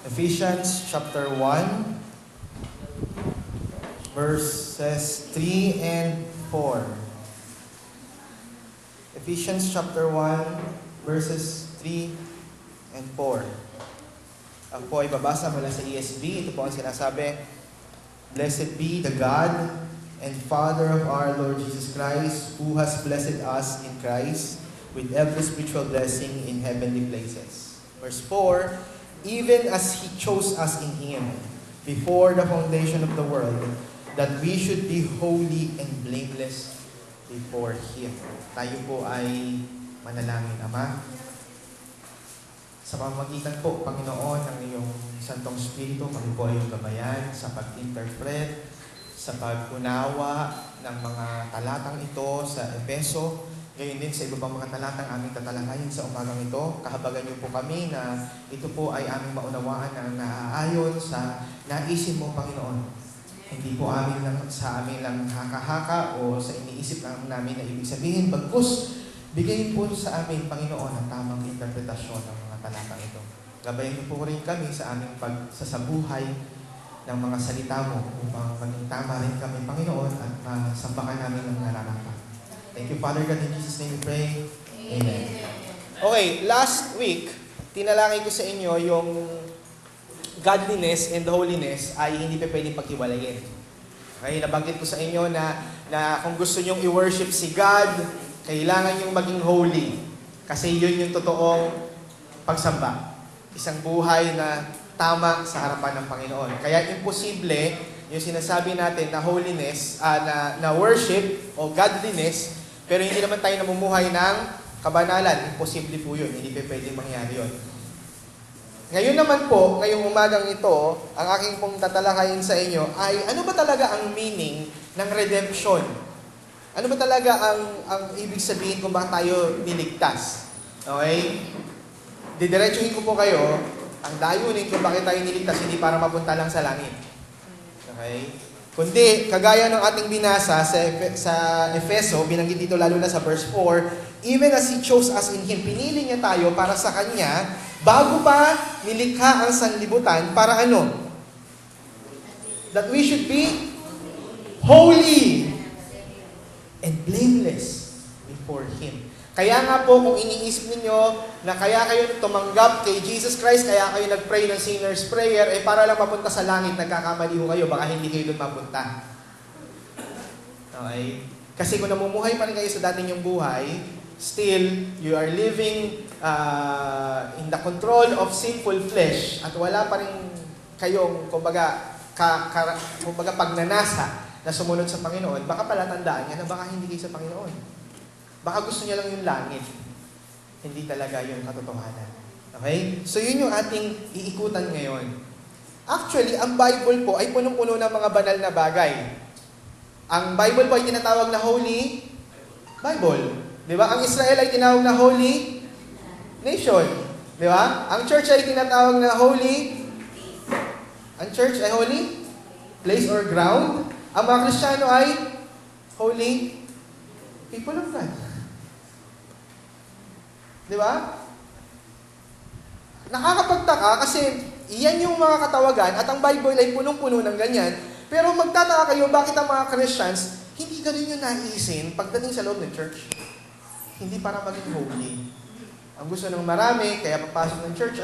Ephesians chapter 1, verses 3 and 4. Ephesians chapter 1, verses 3 and 4. Ang po ay babasa mula sa ESV. Ito po ang sinasabi, Blessed be the God and Father of our Lord Jesus Christ, who has blessed us in Christ with every spiritual blessing in heavenly places. Verse 4, even as He chose us in Him before the foundation of the world, that we should be holy and blameless before Him. Tayo po ay manalangin. Ama, sa pamamagitan po, Panginoon, ng iyong Santong Espiritu, kami po ay yung gabayan sa pag-interpret, sa pag-unawa ng mga talatang ito sa Efeso, gayon din sa iba pang mga talatang aming tatalakayin sa umagang ito. Kahabagan niyo po kami na ito po ay aming maunawaan na naaayon sa naisin mo, Panginoon. Hindi po sa amin lang haka-haka o sa iniisip lang namin na ibig sabihin. Bagkus, bigay po sa amin, Panginoon, ang tamang interpretasyon ng mga talatang ito. Gabayan niyo po rin kami sa aming pagsasabuhay ng mga salita mo upang maging tama rin kami, Panginoon, at masambakan namin ng nararapat. Thank you, Father God. In Jesus' name we pray. Amen. Okay, last week, tinalangin ko sa inyo yung godliness and holiness ay hindi pa pwedeng paghiwalayin. Okay, nabanggit ko sa inyo na kung gusto nyong i-worship si God, kailangan yung maging holy. Kasi yun yung totoong pagsamba. Isang buhay na tama sa harapan ng Panginoon. Kaya imposible yung sinasabi natin na holiness, na worship o godliness, pero hindi naman tayo namumuhay ng kabanalan. Imposible po yun. Hindi pa pwede mangyari yun. Ngayon naman po, ngayong umagang ito, ang aking pong tatalakayin sa inyo ay ano ba talaga ang meaning ng redemption? Ano ba talaga ang ibig sabihin kung bakit tayo niligtas? Okay? Didiretsuhin ko po kayo, ang layunin kung bakit tayo niligtas, hindi para mapunta lang sa langit. Okay? Kundi, kagaya ng ating binasa sa Efeso, binanggit dito lalo na sa verse 4, even as He chose us in Him, pinili niya tayo para sa Kanya, bago pa nilikha ang sanlibutan, para ano? That we should be holy and blameless before Him. Kaya nga po, kung iniisip ninyo na kaya kayo tumanggap kay Jesus Christ, kaya kayo nag-pray ng sinner's prayer, para lang mapunta sa langit, nagkakamali ho kayo, baka hindi kayo doon mapunta. Okay? Kasi kung namumuhay pa rin kayo sa dati niyong buhay, still, you are living in the control of sinful flesh, at wala pa rin kayong, kumbaga pagnanasa na sumunod sa Panginoon, baka pala tandaan niya na baka hindi kayo sa Panginoon. Baka gusto niya lang yung langit. Hindi talaga yung katotohanan. Okay? So yun yung ating iikutan ngayon. Actually, ang Bible po ay punong-puno ng mga banal na bagay. Ang Bible po ay tinatawag na Holy Bible. Di ba? Ang Israel ay tinawag na Holy Nation. Di ba? Ang church ay tinatawag na Holy. Ang church ay Holy Place or Ground. Ang mga Kristiyano ay Holy People of God. Di ba? Nakakapagtaka kasi iyan yung mga katawagan at ang Bible ay punong-puno ng ganyan. Pero magtataka kayo bakit ang mga Christians hindi ganun yung naisin pagdating sa loob ng church. Hindi para maging holy. Ang gusto ng marami, kaya papasok ng church,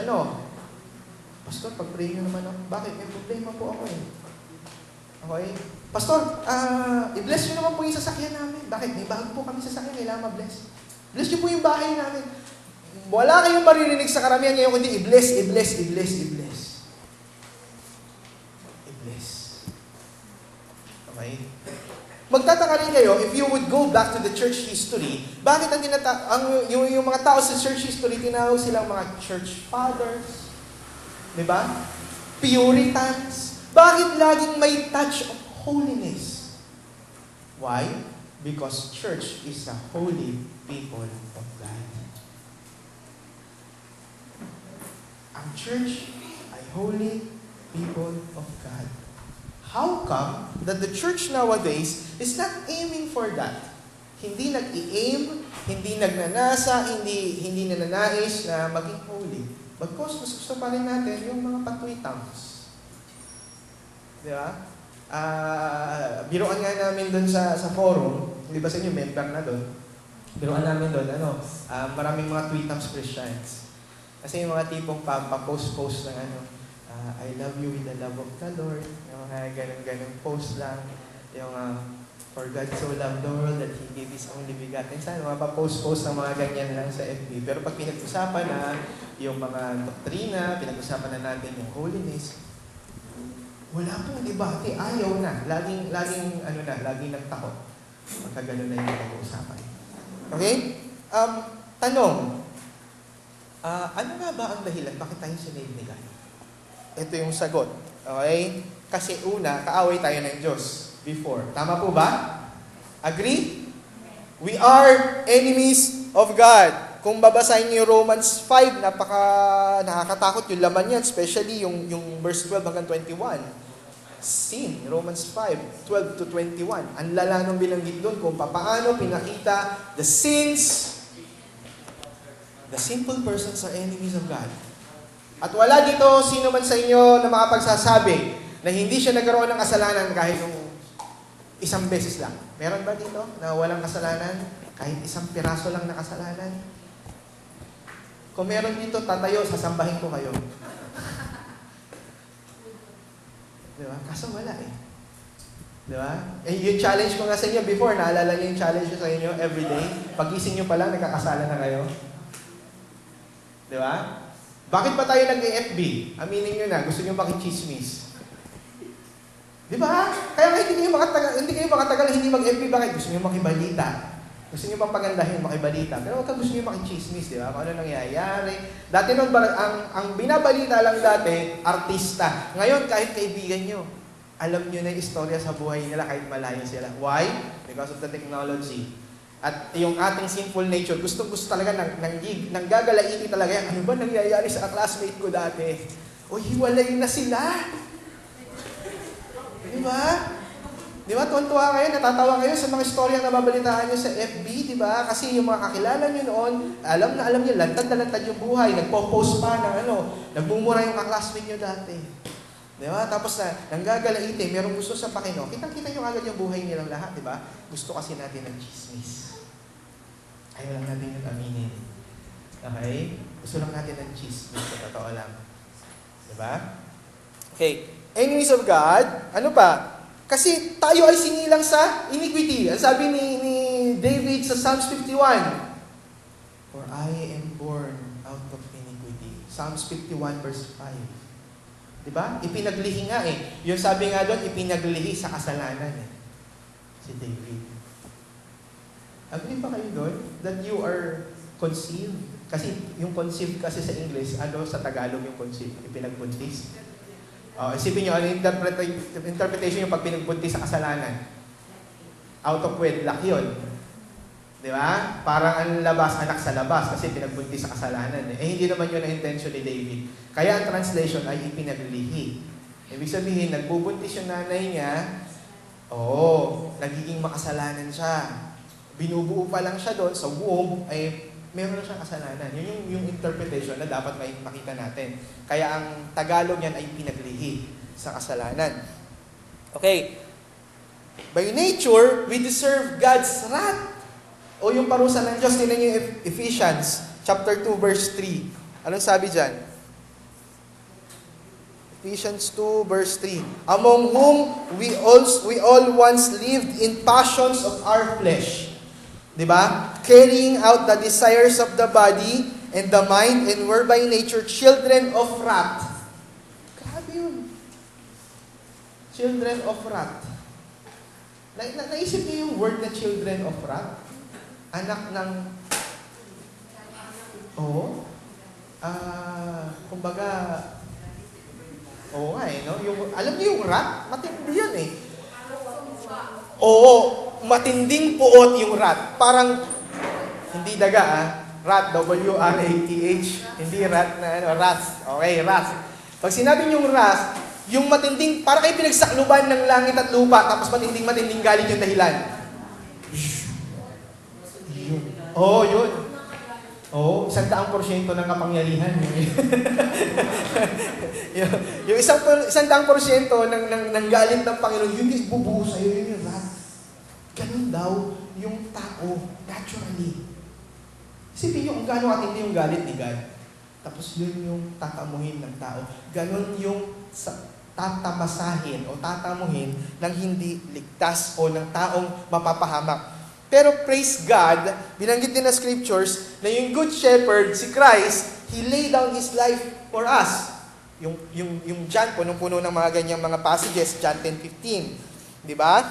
Pastor, pag-pray nyo naman ako. Bakit? May problema po ako eh. Okay? Pastor, i-bless nyo naman po yung sasakyan namin. Bakit? May bago po kami sasakyan, kailangan ma-bless. Bless nyo po yung bahay namin. Wala kayong maririnig sa karamihan ngayon, kundi i-bless, i-bless, i-bless, i-bless. I-bless. Okay? Magtataka rin kayo, if you would go back to the church history, bakit yung mga tao sa church history, tinawag silang mga church fathers, di ba? Puritans. Bakit laging may touch of holiness? Why? Because church is a holy people of God. Ang church ay holy people of God. How come that the church nowadays is not aiming for that? Hindi nag-i-aim, hindi nagnanasa, hindi nananais na maging holy. Bagkos, mas gusto pa rin natin yung mga patwitams. Di ba? Biruan nga namin doon sa forum, hindi ba sa inyo, member na doon? Biruan namin doon, maraming mga tweetams Christians. Kasi yung mga tipong pa-post-post ng I love you with the love of the Lord. Yung mga ganun-ganun post lang. Yung for God so loved the world that He gave His only begotten Son. Mga pa-post-post ng mga ganyan lang sa FB. Pero pag pinag-usapan na yung mga doktrina, pinag-usapan na natin yung holiness, wala pong debate, ayaw na. Laging nagtakot. Pagka gano'n na yung pag-uusapan. Okay? Tanong, ano nga ba ang dahilan? Bakit tayo sinave ni God? Ito yung sagot. Okay? Kasi una, kaaway tayo ng Diyos before. Tama po ba? Agree? We are enemies of God. Kung babasahin niyo Romans 5, nakakatakot yung laman yan, especially yung verse 12 hanggang 21. Sin, Romans 5, 12 to 21. Ang lala nung binanggit doon kung paano pinakita the sinful persons are enemies of God. At wala dito sino man sa inyo na makapagsasabi na hindi siya nagkaroon ng kasalanan kahit nung isang beses lang. Meron ba dito na walang kasalanan? Kahit isang piraso lang na kasalanan? Kung meron dito, tatayo, sasambahin ko kayo. Diba? Kaso wala eh. Diba? Yung challenge ko nga sa inyo before, naalala niyo yung challenge ko sa inyo everyday? Pagising niyo pa lang, nagkakasala na kayo. Diba? Bakit pa tayo nag-FB? Aminin niyo na, gusto niyo makichismis. Diba? Kaya hindi kayo makatagal hindi mag-FB. Bakit? Gusto niyo makibalita. Gusto niyo pang pagandahin, makibalita. Pero wag gusto niyo makichismis, di ba? Kung ano nangyayari. Dati nung, ang binabalita lang dati, artista. Ngayon, kahit kaibigan niyo, alam niyo na yung istorya sa buhay nila kahit malayo sila. Why? Because of the technology. At yung ating sinful nature, gusto talaga nanggagalaiti talaga yan. Ano ba nangyayari sa classmate ko dati? O, hiwalay na sila. Di ba? Di ba? Tuwan-tuwa kayo, natatawa kayo sa mga istorya na babalitaan nyo sa FB, di ba? Kasi yung mga kakilala nyo noon, alam nyo, lantad na lantad yung buhay, nagpo-post pa ng nagbumura yung kaklasmate nyo dati. Di ba? Tapos nanggagalaiti, merong gusto sa Panginoon. Kitang-kita nyo agad yung buhay nilang lahat, di ba? Gusto kasi natin ng chismis. Ayaw lang natin yung aminin. Okay? Gusto lang natin ng chismis, sa totoo lang. Di ba? Okay. Enemies of God, ano pa? Kasi tayo ay sinilang sa iniquity. Ang sabi ni David sa Psalms 51, for I am born out of iniquity. Psalms 51 verse 5. Diba? Ipinaglihi nga eh. Yung sabi nga doon, ipinaglihi sa kasalanan eh. Si David. Agree ba kayo doon? That you are conceived? Kasi yung conceived kasi sa English, sa Tagalog yung conceived? Ipinagbuntis. Isipin nyo, interpretation yung pag pinagbuntis sa kasalanan. Out of wedlock yun. Di ba? Parang ang labas, anak sa labas, kasi pinagbuntis sa kasalanan. Hindi naman yun ang intention ni David. Kaya ang translation ay ipinaglihi. Ibig sabihin, nagbubuntis yung nanay niya, nagiging makasalanan siya. Binubuo pa lang siya doon sa womb, ay meron na siyang kasalanan. Yun yung interpretation na dapat makita natin. Kaya ang Tagalog yan ay pinaglihi sa kasalanan. Okay. By nature, we deserve God's wrath. O yung parusa ng Diyos, tingnan niyo yung Ephesians chapter 2 verse 3. Anong sabi dyan? Ephesians 2 verse 3. Among whom we all once lived in passions of our flesh. Diba? Carrying out the desires of the body and the mind, and were by nature children of wrath. Grabe yun. Children of wrath. Naisip niyo yung word na children of wrath? Anak ng... kumbaga... Oo nga eh, no? Alam niyo yung wrath? Matindi yan eh. Matinding puot yung rat. Parang, hindi daga rat, W-R-A-T-H. Hindi rat na rat. Okay, rat. Pag sinabi yung rat, yung matinding, parang kayo pinagsakluban ng langit at lupa, tapos matinding galit yung dahilan. Yun. Oo, 100% ng kapangyarihan. yung 100% ng galit ng Panginoon, yun is bubuo sa'yo, yun yung wrath. Ganun daw yung tao, naturally. Isipin nyo kung gaano katindi yung galit ni God. Tapos yun yung tatamuhin ng tao. Ganun yung tatamasahin o tatamuhin ng hindi ligtas o ng taong mapapahamak. Pero praise God, binanggit din na scriptures na yung good shepherd, si Christ, He laid down His life for us. Yung John, punong-puno ng mga ganyang mga passages, John 10:15. Di ba?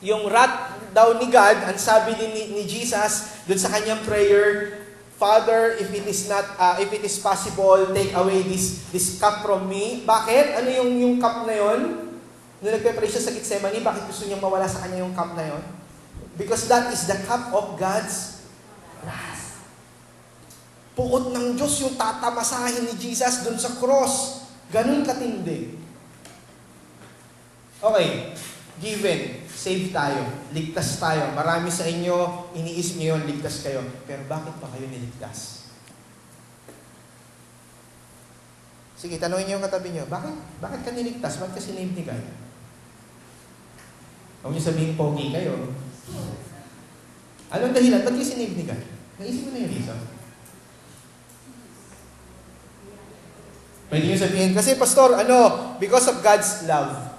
Yung wrath daw ni God, ang sabi din ni Jesus dun sa kanyang prayer, Father, if it is possible, take away this cup from me. Bakit? Ano yung cup na yon? Nung nagpe-pray siya sa Gethsemane, bakit gusto niyang mawala sa kanya yung cup na yon? Because that is the cup of God's wrath. Puot ng Diyos yung tatamasahin ni Jesus dun sa cross. Ganun katindi. Okay, given, save tayo, ligtas tayo. Marami sa inyo, iniisip niyo yun, ligtas kayo. Pero bakit pa kayo niligtas? Sige, tanungin niyo yung katabi niyo, bakit ka niligtas? Bakit ka sinave ni God? Huwag niyo sabihin, pogi kayo. Anong dahilan? Ba't kayo sinave ni God? Naisip mo na yung reason. Pwede niyo sabihin, kasi pastor, because of God's love.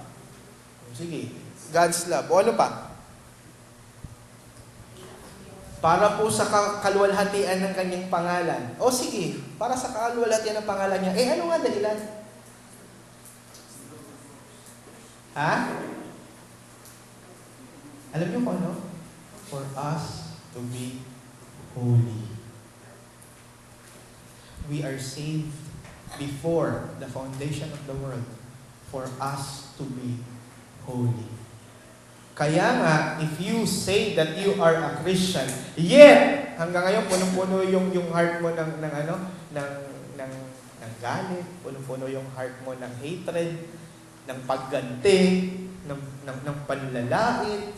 Sige, God's love. O ano pa? Para po sa kaluwalhatian ng kanyang pangalan. O sige, para sa kaluwalhatian ng pangalan niya. Ano nga dahilan? Ha? Alam niyo kung ano? For us to be holy. We are saved before the foundation of the world for us to be holy. Kaya nga, if you say that you are a Christian, yet, hanggang ngayon, punong-puno yung heart mo ng galit, punong-puno yung heart mo ng hatred, ng pagganti, ng panlalait,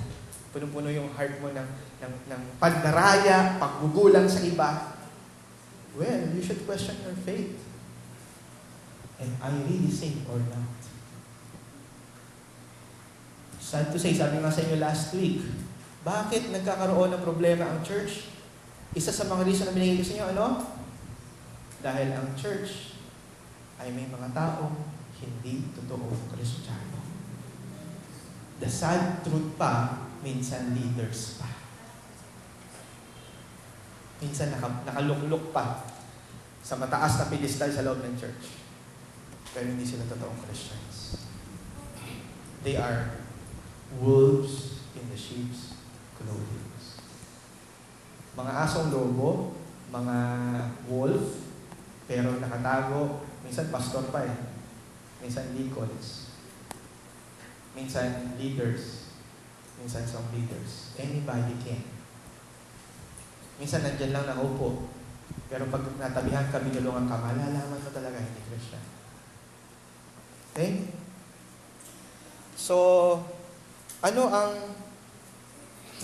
punong-puno yung heart mo ng pandaraya, paggugulang sa iba. Well, you should question your faith. Am I really saved or not? Sad to say, sabi nga sa inyo last week, bakit nagkakaroon ng problema ang church? Isa sa mga reason na binigay ko sa inyo, Dahil ang church ay may mga taong hindi totoong Kristiyano. The sad truth pa, minsan leaders pa. Minsan nakalukluk pa sa mataas na pedestal sa loob ng church. Pero hindi sila totoong Christians. They are wolves in the sheep's clothing. Mga asong lobo, mga wolf, pero nakatago, minsan pastor pa minsan deacons, minsan leaders, minsan some leaders. Anybody can. Minsan nandyan lang nakaupo, pero pag natabihan ka, binulungan ka, malalaman mo talaga hindi Christian. Okay? So, ano ang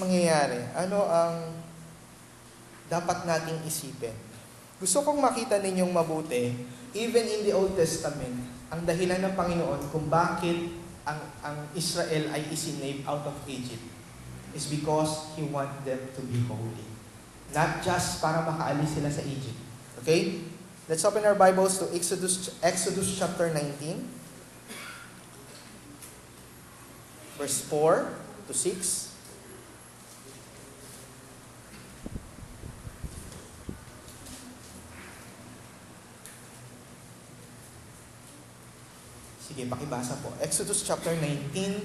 mangyayari? Ano ang dapat nating isipin? Gusto kong makita ninyong mabuti, even in the Old Testament, ang dahilan ng Panginoon kung bakit ang Israel ay isinave out of Egypt is because He want them to be holy. Not just para makaalis sila sa Egypt. Okay? Let's open our Bibles to Exodus chapter 19. Verse 4 to 6. Sige, pakibasa po. Exodus chapter 19,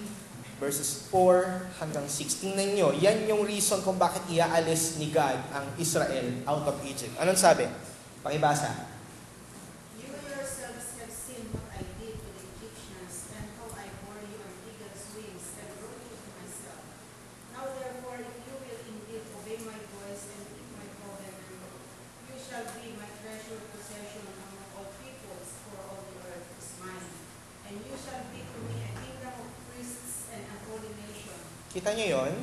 verses 4 hanggang 16. Tingnan nyo, yan yung reason kung bakit iaalis ni God ang Israel out of Egypt. Anong sabi? Pakibasa. You yourselves have seen what I did to the Egyptians, and how I bore you on eagle's wings and brought you to myself. Now therefore, if you will indeed obey my voice and keep my covenant, you shall be my treasured possession among all peoples, for all the earth is mine. And you shall be to me a kingdom of priests and a holy nation. Kita nyo yon?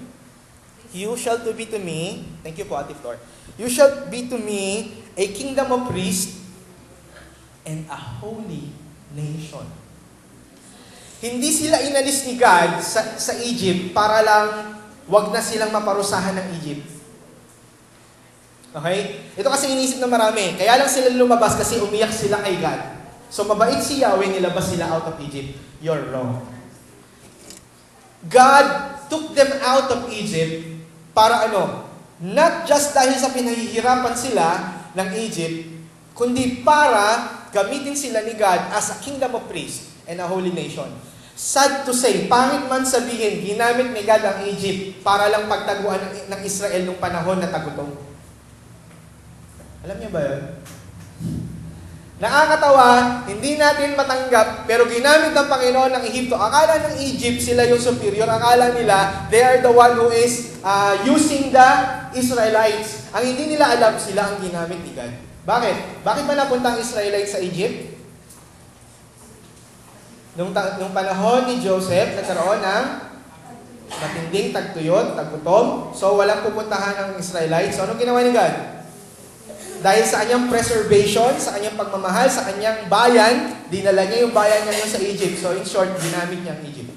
You shall to be to me, thank you po, Ate Flor. You shall be to me a kingdom of priests and a holy nation. Hindi sila inalis ni God sa Egypt para lang wag na silang maparusahan ng Egypt. Okay? Ito kasi inisip ng marami. Kaya lang sila lumabas kasi umiyak sila kay God. So mabait si Yahweh, nilabas sila out of Egypt. You're wrong. God took them out of Egypt para ano? Not just dahil sa pinahihirapan sila ng Egypt, kundi para gamitin sila ni God as a kingdom of priests and a holy nation. Sad to say, pangit man sabihin, ginamit ni God ang Egypt para lang pagtaguan ng Israel nung panahon na tagutom. Alam niyo ba yun? Nakakatawa, hindi natin matanggap, pero ginamit ng Panginoon ng Egypto. Akala ng Egypt, sila yung superior. Akala nila, they are the one who is using the Israelites. Ang hindi nila alam, sila ang ginamit ni God. Bakit? Bakit ba napunta ang Israelites sa Egypt? Nung panahon ni Joseph, nagkaroon ng matinding tagtuyot, taggutom. So, walang pupuntahan ng Israelites. So, anong ginawa ni God? Dahil sa kanyang preservation, sa kanyang pagmamahal, sa kanyang bayan, dinala niya yung bayan niya sa Egypt. So, in short, ginamit niya ang Egypt.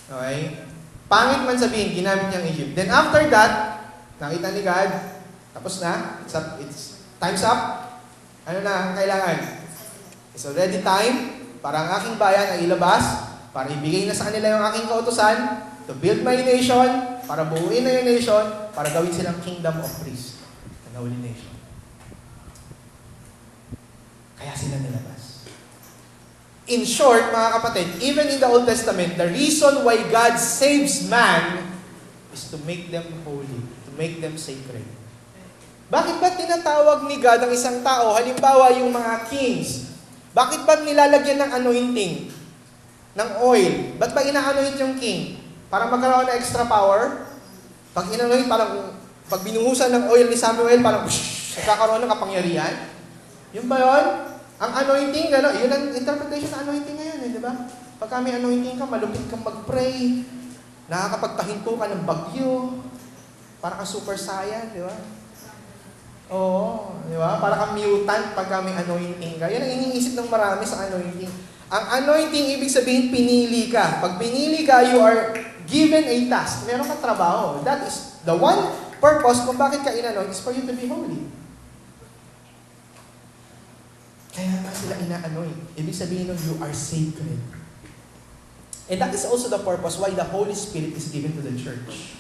Okay? Pangit man sabihin, ginamit niya ang Egypt. Then after that, nakita ni God, tapos na, it's time's up. Ano na ang kailangan? It's already time para ang aking bayan ay ilabas, para ibigay na sa kanila yung aking kautusan, to build my nation, para buuin na yung nation, para gawin silang kingdom of priests, and holy nation. Kaya sila nilabas. In short, mga kapatid, even in the Old Testament, the reason why God saves man is to make them holy, to make them sacred. Bakit ba tinatawag ni God ang isang tao? Halimbawa, yung mga kings. Bakit ba nilalagyan ng anointing? Ng oil? Ba't ba ina-anoint yung king? Para magkaroon ng extra power? Pag ina-anoint, parang pag binuhusan ng oil ni Samuel, parang nagkakaroon ng kapangyarihan? Yun ba yun? Ang anointing, gano'n, yun ang interpretation ng anointing ngayon, di ba? Pag may anointing ka, malupit kang mag-pray, nakakapagpahinto ka ng bagyo, para kang super saiyan, di ba? Oo, di ba? Para kang mutant pag may anointing ka. Yan ang iniisip ng marami sa anointing. Ang anointing, ibig sabihin, pinili ka. Pag pinili ka, you are given a task. Meron kang trabaho. That is the one purpose kung bakit ka in-anoint is for you to be holy. Kaya nga sila ina-anoint. Ibig sabihin nun, you are sacred. And that is also the purpose why the Holy Spirit is given to the church.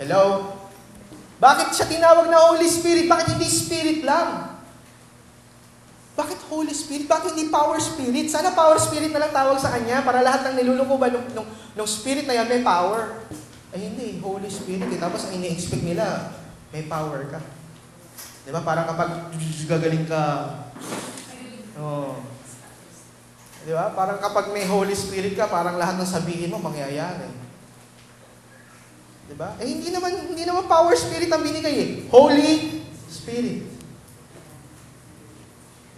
Hello? Bakit siya tinawag na Holy Spirit? Bakit hindi Spirit lang? Bakit Holy Spirit? Bakit hindi Power Spirit? Sana Power Spirit na lang tawag sa kanya para lahat ng nilulukuban ng Spirit na yan may power. Ay hindi, Holy Spirit. Tapos ang ini-expect nila, may power ka. Di ba? Parang kapag gagaling ka, oh. Di ba? Parang kapag may Holy Spirit ka, parang lahat ng sabihin mo mangyayari. Diba? Eh, hindi naman power spirit ang binigay eh. Holy Spirit.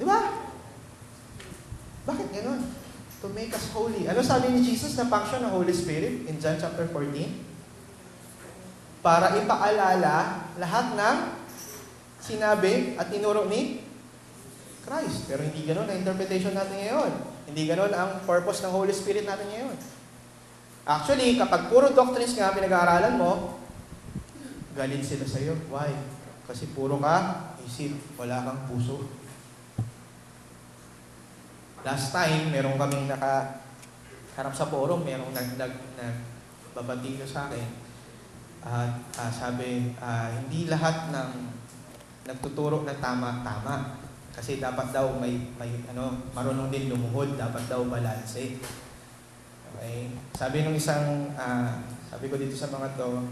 Diba? Bakit gano'n? To make us holy. Ano sabi ni Jesus na function ng Holy Spirit in John chapter 14? Para ipaalala lahat ng sinabi at tinuro ni Christ. Pero hindi gano'n ang interpretation natin ngayon. Hindi gano'n ang purpose ng Holy Spirit natin ngayon. Actually, kapag puro doctrines nga pinag-aaralan mo, galit sila sa iyo. Why? Kasi puro ka isip, wala kang puso. Last time, meron kaming nakaharap sa forum, merong nagbabati sa akin. Sabi, hindi lahat ng nagtuturo ng tama. Kasi dapat daw may marunong din lumuhod, dapat daw balanse. Okay. Sabi nung isang, sabi ko dito sa mga to,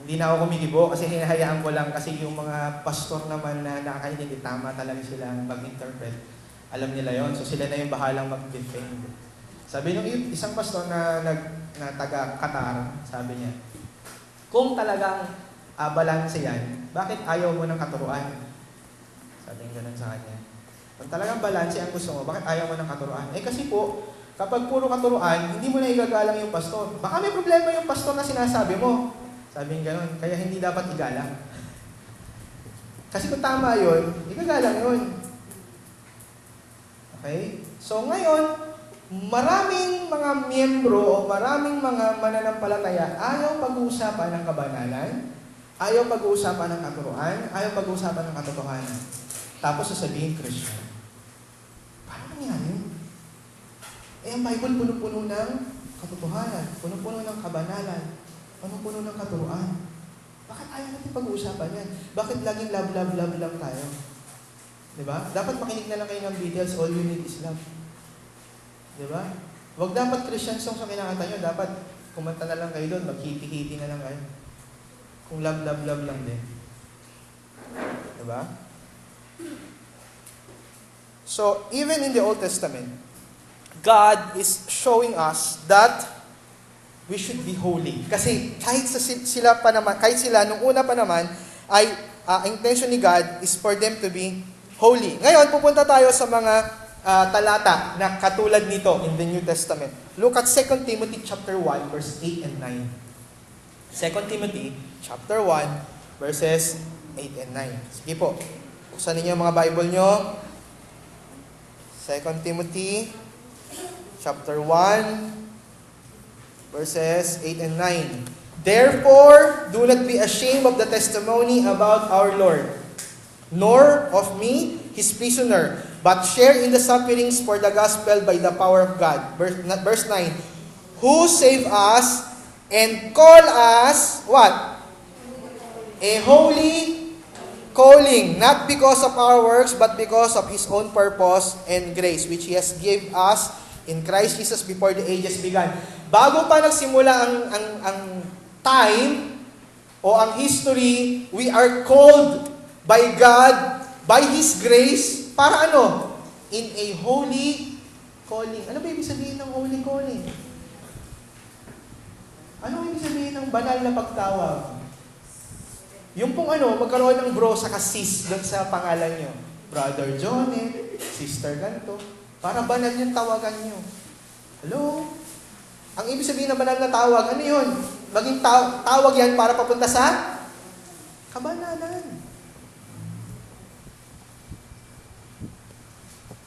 hindi na ako kumikibo kasi hinahayaan ko lang kasi yung mga pastor naman na nakakaintindi, tama talaga silang mag-interpret. Alam nila yon, so sila na yung bahalang mag-defend. Sabi nung isang pastor na taga Qatar, sabi niya, kung talagang balanse yan, bakit ayaw mo ng katuruan? Sabi niya ganun sa kanya. Kung talagang balanse ang gusto mo, bakit ayaw mo ng katuruan? Eh kasi po, kapag puro katuruan, hindi mo na igagalang yung pastor. Baka may problema yung pastor na sinasabi mo. Sabi nga gano'n, kaya hindi dapat igalang. Kasi kung tama yun, igagalang yun. Okay? So ngayon, maraming mga miyembro o maraming mga mananampalataya ayaw pag-uusapan ng kabanalan, ayaw pag-uusapan ng katuruan, ayaw pag-uusapan ng katotohanan. Tapos sasabihin, Christian. Paano nangyari yun? Eh, ang Bible puno-puno ng katotohanan, puno-puno ng kabanalan, puno-puno ng katuruan. Bakit ayaw natin pag-uusapan yan? Bakit laging love, love, love lang tayo? Diba? Dapat makinig na lang kayo ng Beatles, all you need is love. Diba? Huwag dapat Christian songs ang kinakanta nyo. Dapat kumanta na lang kayo doon, mag-hiti-hiti na lang kayo. Kung love, love, love lang din. Diba? So, even in the Old Testament, God is showing us that we should be holy. Kasi kahit sila nung una pa naman, ay intention ni God is for them to be holy. Ngayon, pupunta tayo sa mga talata na katulad nito in the New Testament. Look at 2 Timothy chapter 1, verse 8 and 9. 2 Timothy chapter 1, verses 8 and 9. Sige po, buksan ninyo ang mga Bible nyo. 2 Timothy chapter 1, verses 8 and 9. Therefore, do not be ashamed of the testimony about our Lord, nor of me, His prisoner, but share in the sufferings for the gospel by the power of God. Verse 9. Who saved us and called us, what? A holy calling, not because of our works, but because of His own purpose and grace, which He has given us in Christ Jesus before the ages began. Bago pa nagsimula ang time o ang history, we are called by God, by His grace, para ano? In a holy calling. Ano ba ibig sabihin ng holy calling? Ano ibig sabihin ng banal na pagtawag? Yung pong magkaroon ng bro sa sis doon sa pangalan nyo. Brother Johnny, Sister ganto. Para banal yung tawagan nyo. Hello? Ang ibig sabihin ng banal na tawag, ano yun? Maging tawag yan para papunta sa kabanalan.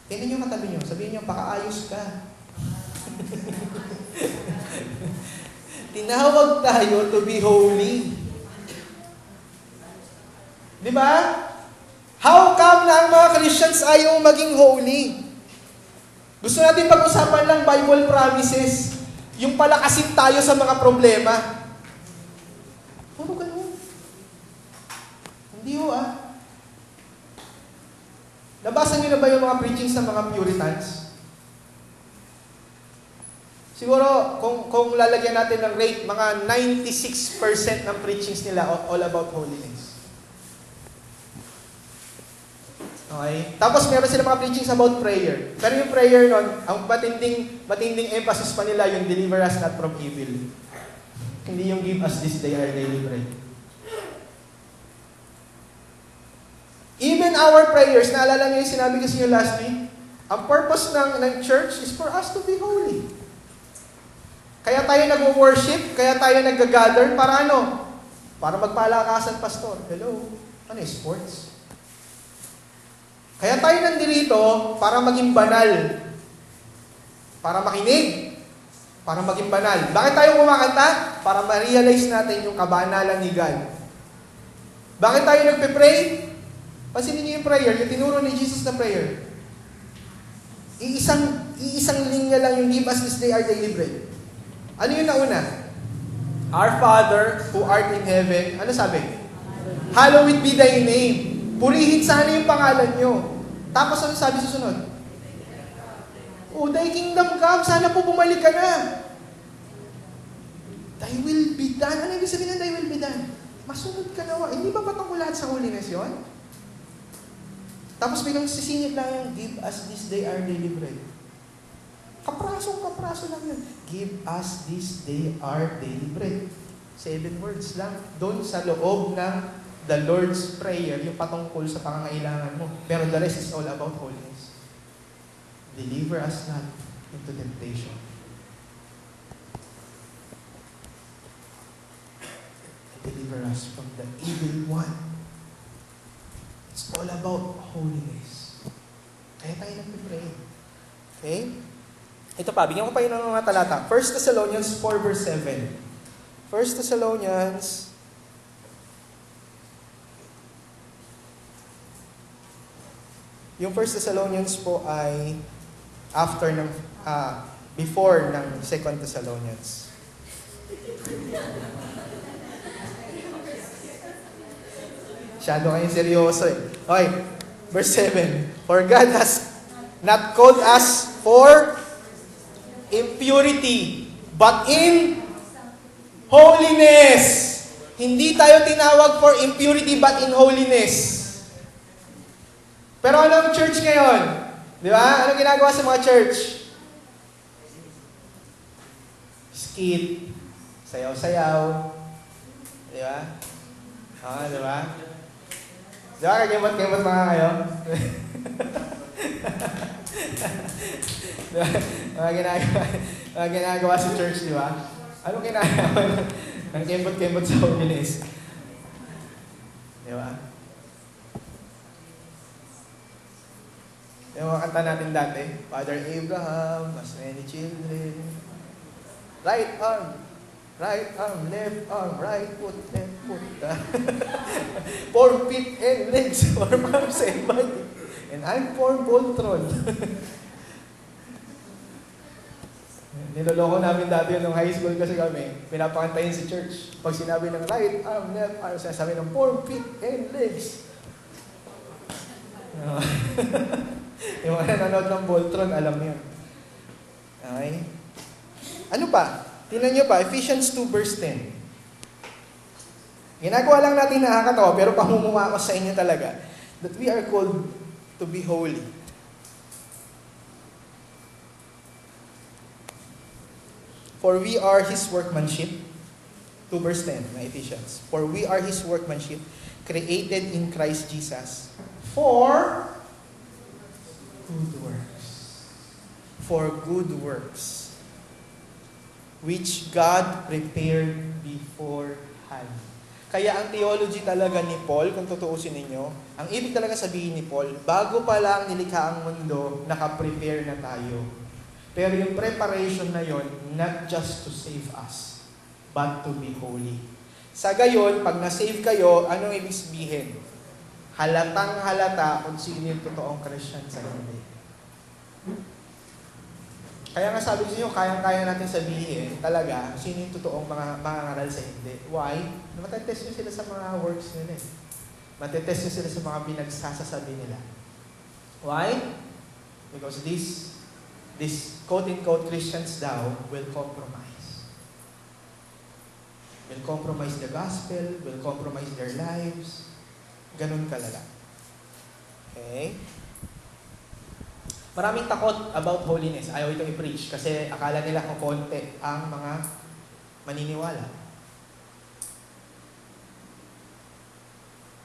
Tingnan nyo katabi nyo, sabihin nyo, pakaayos ka. Tinawag tayo to be holy. Di ba? How come na ang mga Christians ayaw maging holy? Gusto natin pag-usapan lang Bible promises. Yung palakasin tayo sa mga problema. Puro ganun. Hindi ho Nabasa niyo na ba yung mga preachings ng mga Puritans? Siguro, kung lalagyan natin ng rate, mga 96% ng preachings nila all about holiness. Okay? Tapos meron sila mga preachings about prayer. Pero yung prayer nun, ang matinding emphasis pa nila yung deliver us not from evil. Hindi yung give us this day our daily bread. Even our prayers, naalala niyo yung sinabi ko sa inyo last week, ang purpose ng church is for us to be holy. Kaya tayo nag-worship, kaya tayo nag-gather, para ano? Para magpalakasan, pastor. Hello? Ano yung sports? Kaya tayo nandito para maging banal. Para makinig. Para maging banal. Bakit tayo kumakanta? Para ma-realize natin yung kabanalan ni God. Bakit tayo nagpe-pray? Pansinin niyo yung prayer, yung tinuro ni Jesus na prayer. Iisang linya lang yung give us this day our daily bread. Ano yung nauna? Our Father who art in heaven. Ano sabi? Hallowed be thy name. Purihin sana yung pangalan nyo. Tapos ano sabi sa sunod? Thy kingdom come. Sana po bumalik ka na. Thy will be done. Ano ibig sabihin ng thy will be done? Masunod ka na. Hindi ba patungkol lahat sa holiness yun? Tapos biglang sisingit lang yung give us this day our daily bread. Kapraso lang yun. Give us this day our daily bread. 7 words lang. Doon sa loob ng the Lord's Prayer, yung patungkol sa pangangailangan mo. Pero the rest is all about holiness. Deliver us not into temptation. deliver us from the evil one. It's all about holiness. Kaya tayo nagpipray. Okay? Ito pa, bigyan ko pa yun ng mga talata. 1 Thessalonians 4 verse 7. 1 Thessalonians Yung 1 Thessalonians po ay after ng before ng 2 Thessalonians. Masyado kayong seryoso eh. Okay, verse 7. For God has not called us for impurity, but in holiness. Hindi tayo tinawag for impurity, but in holiness. Pero anong church ngayon? Di ba? Anong ginagawa sa mga church? Skit, sayaw-sayaw. Di ba? Di ba? Di ba? Kagimot-kimot mga kayo? Di ba? Mga ginagawa sa church, di ba? Anong ginagawa? Ang kimot-kimot sa holiness. Di ba? Yung mga kanta natin dati, Father Abraham, as many children. Right arm, left arm, right foot, left foot. 4 feet and legs, 4 arms and body. And I'm 4 Voltron. Niloloko namin dati nung high school kasi kami, pinapakantayin sa church. Pag sinabi ng right arm, left arm, sasabi ng 4 feet and legs. Yung mga nanonood ng Voltron, alam yun. Okay? Ano pa? Tingnan nyo pa, Ephesians 2 verse 10. Ginagawa lang natin nakakatawa, pero pamumuha ko sa inyo talaga. That we are called to be holy. For we are His workmanship. 2 verse 10 na Ephesians. For we are His workmanship, created in Christ Jesus, for good works. For good works. Which God prepared beforehand. Kaya ang theology talaga ni Paul, kung tutuusin ninyo, ang ibig talaga sabihin ni Paul, bago pa lang nilikha ang mundo, nakaprepare na tayo. Pero yung preparation na yon, not just to save us, but to be holy. Sa gayon, pag na-save kayo, anong ibig sabihin? Halatang halata kung sino yung totoong Christian sa hindi. Kaya nga sabi ko sa inyo, kayang-kaya natin sabihin talaga sino yung totoong mga mangangaral sa hindi. Why? Matetest nyo sila sa mga works nila. Matetest nyo sila sa mga pinagsasasabi nila. Why? Because these quote-unquote Christians daw will compromise. Will compromise the gospel, will compromise their lives. Ganun kalala. Okay? Maraming takot about holiness. Ayaw itong i-preach kasi akala nila kung konti ang mga maniniwala.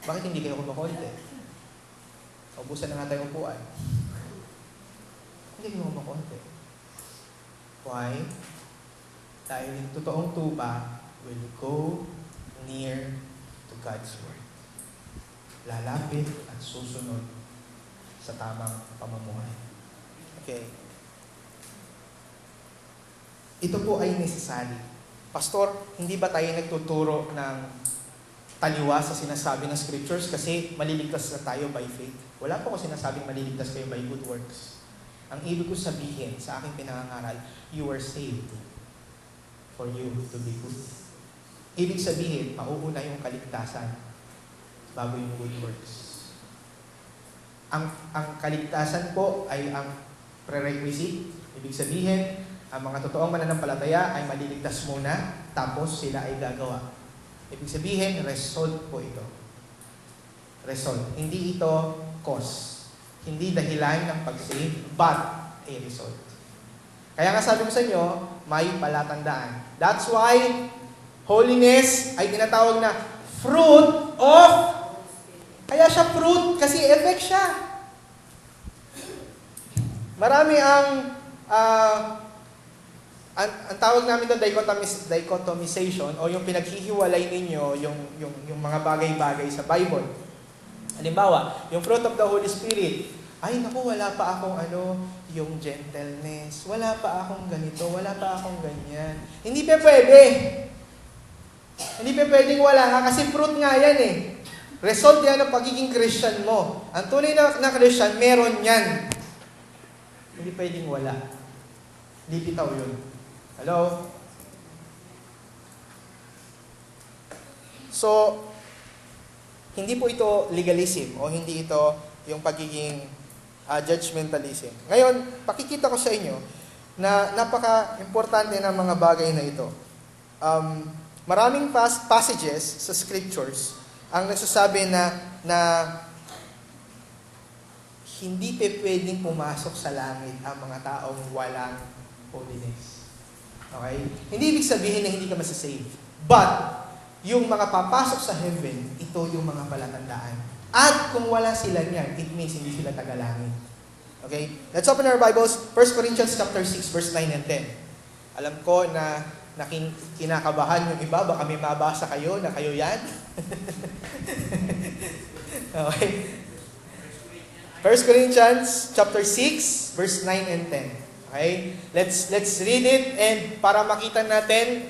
Bakit hindi kayo kumakonti? Ubusan na nga tayo upuan. Hindi kayo kumakonti. Why? Dahil yung totoong tupa will go near to God's Word. Lalapit at susunod sa tamang pamumuhay. Okay. Ito po ay necessary. Pastor, hindi ba tayo nagtuturo ng taliwa sa sinasabi ng scriptures kasi maliligtas na tayo by faith? Wala po ko sinasabing maliligtas kayo by good works. Ang ibig ko sabihin sa aking pinangangaral, you are saved for you to be good. Ibig sabihin, mauuna yung kaligtasan bago yung good works. Ang kaligtasan po ay ang prerequisite. Ibig sabihin, ang mga totoong mananampalataya ay maliligtas muna, tapos sila ay gagawa. Ibig sabihin, result po ito. Result. Hindi ito cause. Hindi dahilan ng pag-save, but a result. Kaya nga sabi ko sa inyo, may palatandaan. That's why holiness ay tinatawag na fruit of. Kaya siya fruit kasi effect siya. Marami ang ang tawag namin doon dichotomization o yung pinaghihiwalay ninyo yung mga bagay-bagay sa Bible. Halimbawa, yung fruit of the Holy Spirit, ay naku, wala pa akong yung gentleness, wala pa akong ganito, wala pa akong ganyan. Hindi pa pwede. Hindi pa pwedeng wala nga kasi fruit nga yan eh. Result yan ng pagiging Christian mo. Ang tunay na Christian, meron yan. Hindi pwedeng wala. Hindi bitaw yun. Hello? So, hindi po ito legalism o hindi ito yung pagiging judgmentalism. Ngayon, pakikita ko sa inyo na napaka-importante ng mga bagay na ito. Maraming passages sa scriptures ang nagsasabi na hindi pwedeng pumasok sa langit ang mga taong walang holiness. Okay? Hindi ibig sabihin na hindi ka masasave. But, yung mga papasok sa heaven, ito yung mga palatandaan. At kung wala sila niyan, it means hindi sila tagalangit. Okay? Let's open our Bibles. 1 Corinthians chapter 6, verse 9 and 10. Alam ko na kinakabahan yung iba, baka may mabasa kayo na kayo yan. Okay? 1 Corinthians chapter 6, verse 9 and 10. Okay? Let's read it and para makita natin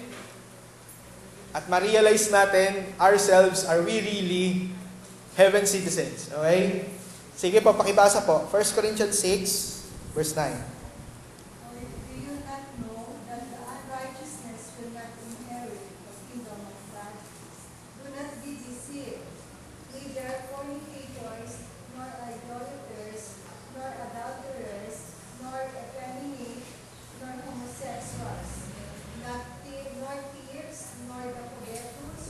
at ma-realize natin ourselves, are we really heaven citizens? Okay? Sige po, pakibasa po. 1 Corinthians 6, verse 9. Or do you not know that the unrighteousness will not inherit the kingdom of God? Do not be deceived. Neither fornicators, nor idolaters, nor adulterers, nor effeminate, nor homosexuals, nor thieves, nor the covetous,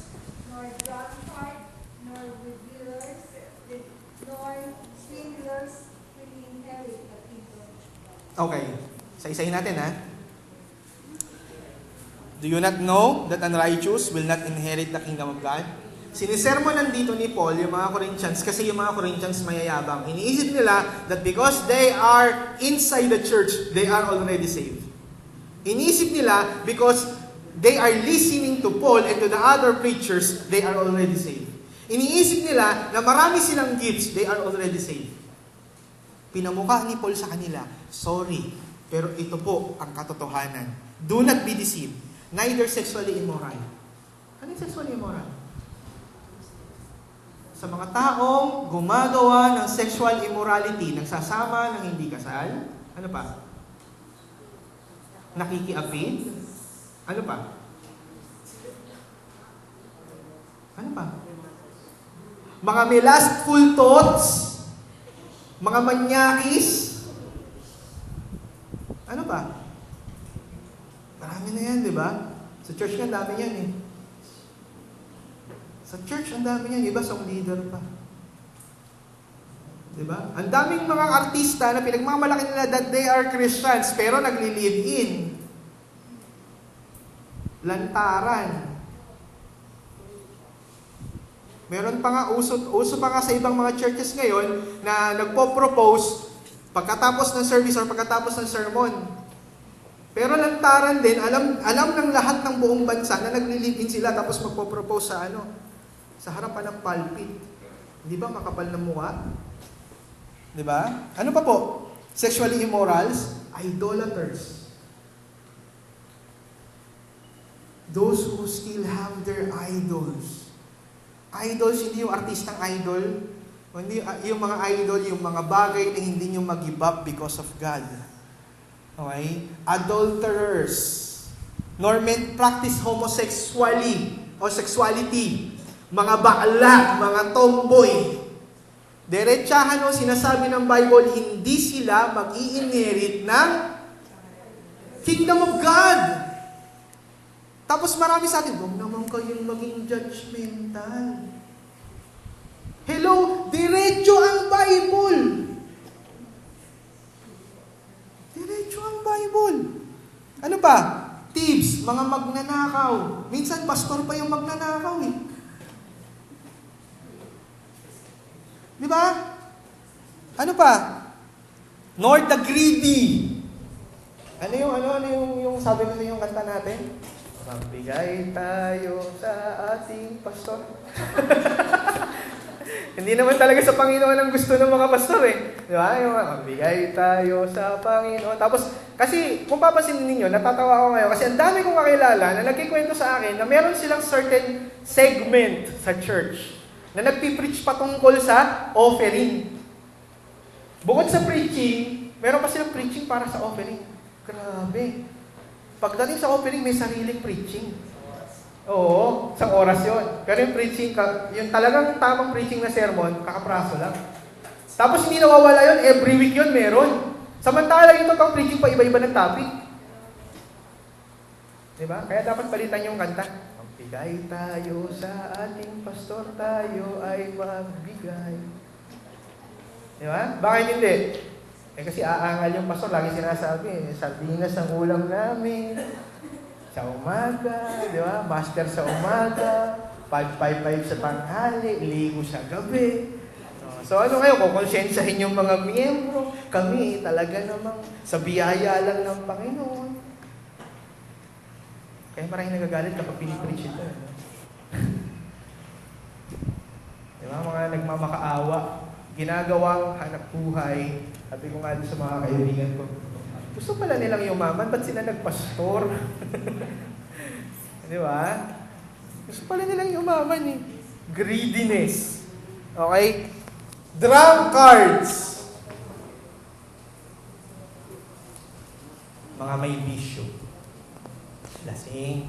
nor drunkard, nor revilers, nor swindlers will inherit the kingdom of God. Okay. Isa-isahin natin, ha? Do you not know that unrighteous will not inherit the kingdom of God? Sinisermon nandito ni Paul yung mga Corinthians kasi yung mga Corinthians mayayabang. Iniisip nila that because they are inside the church, they are already saved. Iniisip nila because they are listening to Paul and to the other preachers, they are already saved. Iniisip nila na marami silang gifts, they are already saved. Pinamukha ni Paul sa kanila, sorry, pero ito po ang katotohanan. Do not be deceived, neither sexually immoral. Ano yung sexually immoral? Sa mga taong gumagawa ng sexual immorality, nagsasama ng hindi kasal, ano pa? Nakikiapid? Ano pa? Ano pa? Mga may lustful thoughts, mga manyakis, ano pa? Marami na yan, di ba? Sa church nga, dami yan eh. Sa church, ang dami yan. Iba, song leader pa. Di ba? Ang daming mga artista na pinagmamalaki nila that they are Christians, pero nagli-live-in. Lantaran. Meron pa nga, uso pa nga sa ibang mga churches ngayon na nagpo-propose pagkatapos ng service or pagkatapos ng sermon. Pero lantaran din, alam ng lahat ng buong bansa na nagli-live-in sila tapos magpo-propose sa harapan ng pulpit. Di ba makapal na mukha? Di ba? Ano pa po? Sexually immorals, idolaters. Those who still have their idols. Idols, hindi yung artistang idol. Hindi yung mga idol, yung mga bagay na hindi nyo mag-give up because of God. Okay? Adulterers. Nor men practice homosexuality o sexuality. Mga bakla, mga tomboy. Diretsahan o sinasabi ng Bible, hindi sila mag-i-inherit ng Kingdom of God. Tapos marami sa atin, huwag naman kayong maging judgmental. Hello, diretso ang Bible. Diretso ang Bible. Ano pa? Thieves, mga magnanakaw. Minsan, pastor pa yung magnanakaw eh. Di ba? Ano pa? Nor the greedy. Ano yung sabi nila yung kanta natin? Magbigay tayo sa ating pastor. Hindi naman talaga sa Panginoon ang gusto ng mga pastor eh. Di ba? Yung magbigay tayo sa Panginoon. Tapos, kasi kung papansin ninyo, natatawa ako ngayon kasi ang dami kong kakilala na nagkikwento sa akin na meron silang certain segment sa church na nagpipreach patungkol sa offering. Bukod sa preaching, meron pa silang preaching para sa offering. Grabe. Pagdating sa offering, may sariling preaching. Oo, isang oras yun. Pero yung preaching, yung talagang tamang preaching na sermon, kakapraso lang. Tapos hindi nawawala yun, every week yun meron. Samantala yung totoong preaching pa iba-iba ng topic. Diba? Kaya dapat palitan yung kanta. Magbigay tayo sa ating pastor, tayo ay magbigay. Diba? Bakit hindi? Kasi aangal yung pastor, lagi sinasabi, sardinas ang ulam namin. Sa umaga, di ba? Master sa umaga, 5-5-5 sa tanghali, ligo sa gabi. So ano ngayon, kung konsensyahin yung mga miyembro, kami talaga namang sa biyaya lang ng Panginoon. Kaya maraming nagagalit kapag pinipreach ito. Di ba? Mga nagmamakaawa, ginagawang hanap buhay. Sabi ko nga sa mga kaibigan ko, gusto pala nilang yumaman, ba't sila nagpastor? Di ba? Gusto pala nilang yumaman eh. Greediness. Okay? Drunkards. Mga may bisyo. Lasing,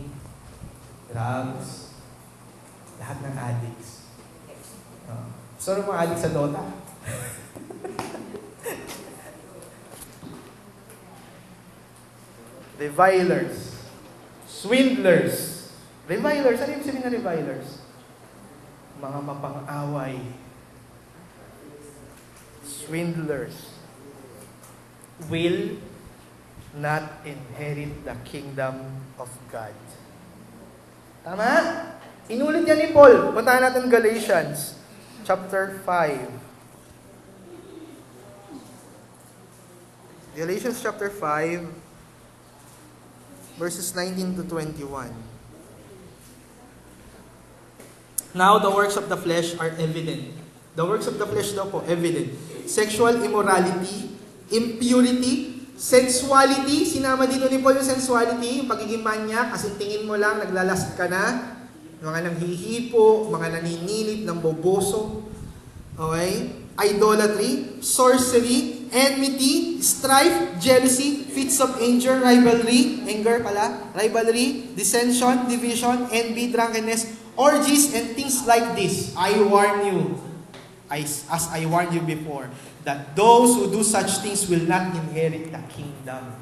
drugs, lahat ng addicts. Gusto rin mga addicts sa Dota? Revilers, swindlers. Revilers, ano yung sabihin na revilers? Mga mapang-away. Swindlers will not inherit the kingdom of God. Tama? Inulit yan ni Paul. Puntahan natin Galatians chapter 5. Galatians chapter 5 verses 19 to 21. Now the works of the flesh are evident. The works of the flesh daw po, evident. Sexual immorality, impurity, sensuality. Sinama dito ni Paul yung sensuality, yung pagiging manyak, kasi tingin mo lang, naglalast ka na. Mga nanghihipo, mga naninilip, ng boboso. Okay? Idolatry, sorcery, enmity, strife, jealousy, fits of anger, rivalry, dissension, division, envy, drunkenness, orgies, and things like this. I warn you, as I warned you before, that those who do such things will not inherit the kingdom.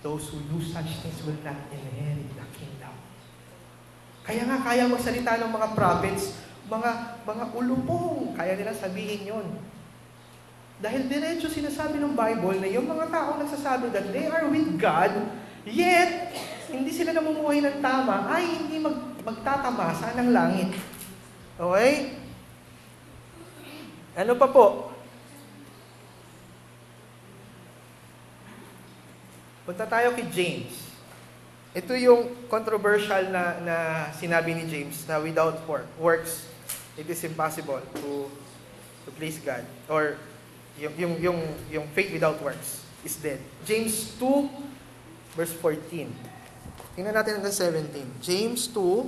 Those who do such things will not inherit the kingdom. Kaya nga, kaya magsalita ng mga prophets, mga ulupong, kaya nila sabihin yon. Dahil diretso sinasabi ng Bible na yung mga tao nagsasabi that they are with God, yet, hindi sila namumuhay ng tama, ay hindi magtatamasa ng langit. Okay? Ano pa po? Punta tayo kay James. Ito yung controversial na sinabi ni James na without works, it is impossible to please God. Or yung faith without works is dead. James 2 verse 14. Tingnan natin hanggang 17. James 2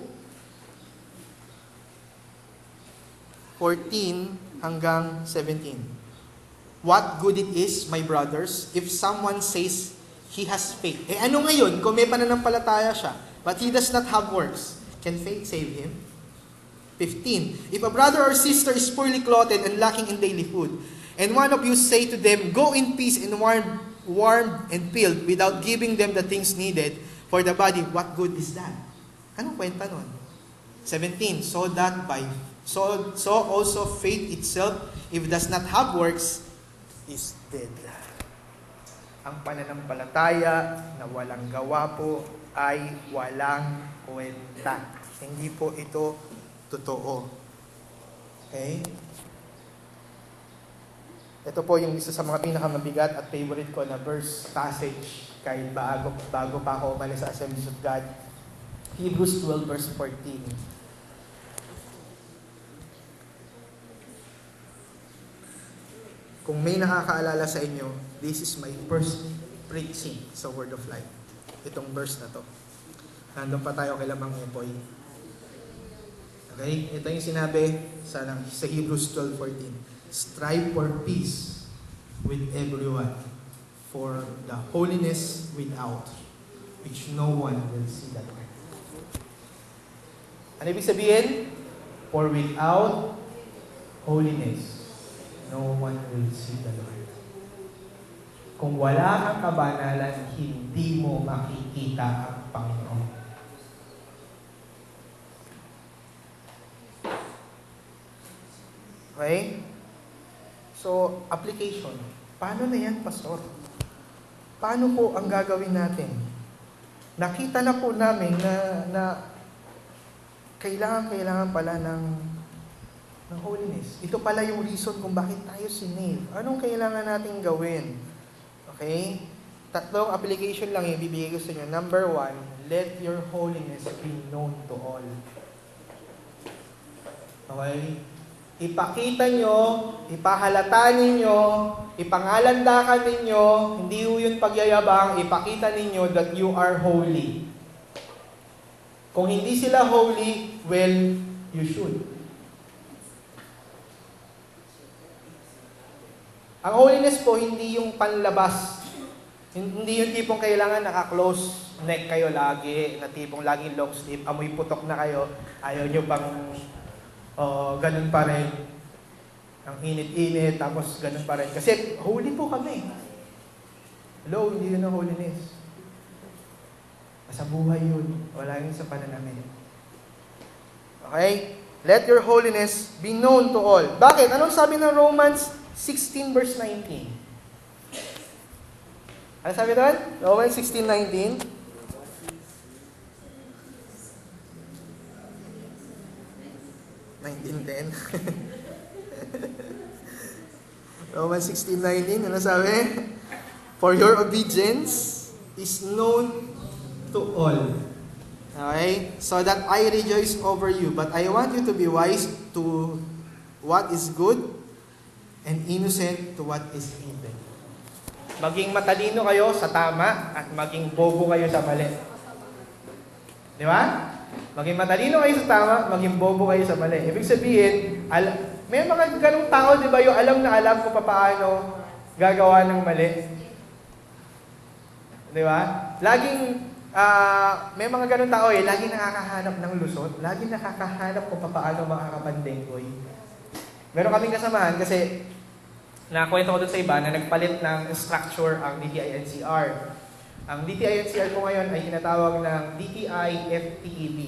14 hanggang 17. What good it is, my brothers, if someone says he has faith. Ano ngayon kung may pananampalataya siya, but he does not have works? Can faith save him? 15. If a brother or sister is poorly clothed and lacking in daily food, and one of you say to them, go in peace and warm and filled, without giving them the things needed for the body, what good is that? Anong kwenta nun? 17. So also faith itself, if it does not have works, is dead. Ang pananampalataya na walang gawa po ay walang kwenta. Hindi po ito totoo. Okay? Ito po yung isa sa mga pinakamabigat at favorite ko na verse passage kahit bago pa ako umalis sa Assemblies of God. Hebrews 12 verse 14. Kung may nakakaalala sa inyo, this is my first preaching sa Word of Life. Itong verse na to. Nandun pa tayo kay Lamang Epoy. Okay? Ito yung sinabi sa Hebrews 12:14. Strive for peace with everyone, for the holiness without, which no one will see that way. Ano ibig sabihin? For without holiness, no one will see the Lord. Kung wala kang kabanalan, hindi mo makikita ang Panginoon. Okay? So, application. Paano na yan, Pastor? Paano po ang gagawin natin? Nakita na po namin na kailangan pala ng holiness. Ito pala yung reason kung bakit tayo sinave. Anong kailangan natin gawin? Okay? 3 application lang yung bibigay ko sa inyo. Number 1, let your holiness be known to all. Okay? Ipakita nyo, ipahalata ninyo, ipangalandakan ninyo, hindi yun pagyayabang, ipakita ninyo that you are holy. Kung hindi sila holy, well, you should. Ang holiness po, hindi yung panlabas. Hindi yung tipong kailangan naka-close neck kayo lagi, na tipong laging long sleeve, amoy putok na kayo, ayaw nyo pang ganun pa rin. Ang init-init, tapos ganun pa rin. Kasi holy po kami. Hello, hindi yun ang holiness. Sa buhay yun. Wala yun sa pananamit. Okay? Let your holiness be known to all. Bakit? Anong sabi ng Romans 16 verse 19? Ano sabi doon? Romans 16:19. Romans 16:19, ano sabi? For your obedience is known to all. Okay? So that I rejoice over you. But I want you to be wise to what is good and innocent to what is evil. Maging matalino kayo sa tama at maging bobo kayo sa mali. Di ba? Maging matalino kayo sa tama, maging bobo kayo sa mali. Ibig sabihin, may mga ganung tao, di ba, yung alam na alam kung paano gagawa ng mali. Di ba? Laging, may mga ganung tao laging nakakahanap ng lusot, laging nakakahanap kung paano makakapandenggoy. Meron kaming kasamahan kasi nakwento ko doon sa iba na nagpalit ng structure ang DTI-NCR. Ang DTI-NCR po ngayon ay tinatawag ng DTI-FTEB,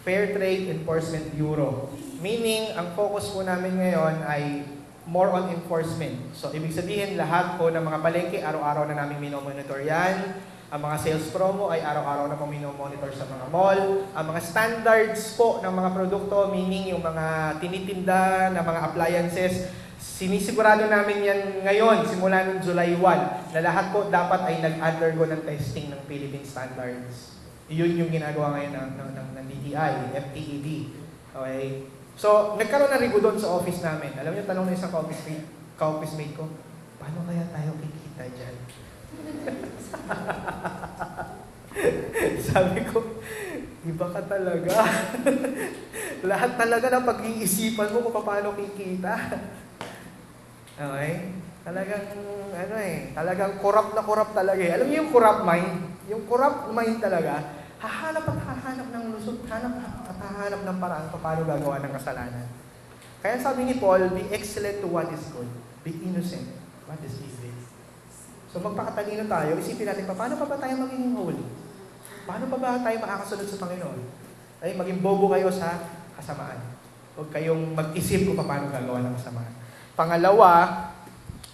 Fair Trade Enforcement Bureau. Meaning, ang focus po namin ngayon ay more on enforcement. So, ibig sabihin, lahat po ng mga palengke, araw-araw na namin minomonitor yan. Ang mga sales promo ay araw-araw na po minomonitor sa mga mall. Ang mga standards po ng mga produkto, meaning yung mga tinitinda na mga appliances, sinisigurado namin yan ngayon, simula noong July 1, na lahat po dapat ay nag-undergo ng testing ng Philippine Standards. Yun yung ginagawa ngayon ng DTI, FTEB. Okay? So, nagkaroon na rigo doon sa office namin. Alam niyo, tanong na isang ka-office mate ko, paano kaya tayo kikita dyan? Sabi ko, iba ka talaga. Lahat talaga ng pag-iisipan mo kung paano kikita. Okay? Talagang corrupt na corrupt talaga eh. Alam niyo yung corrupt mind? Yung corrupt mind talaga, hahanap ng lusot, hahanap ng paraan paano gagawa ng kasalanan. Kaya sabi ni Paul, be excellent to what is good, be innocent what is evil. So magpakatalino tayo, isipin natin paano pa ba tayo magiging holy? Paano pa ba tayo makakasunod sa Panginoon? Ay, maging bobo kayo sa kasamaan. Huwag kayong mag-isip kung paano gagawa ng kasamaan. Pangalawa,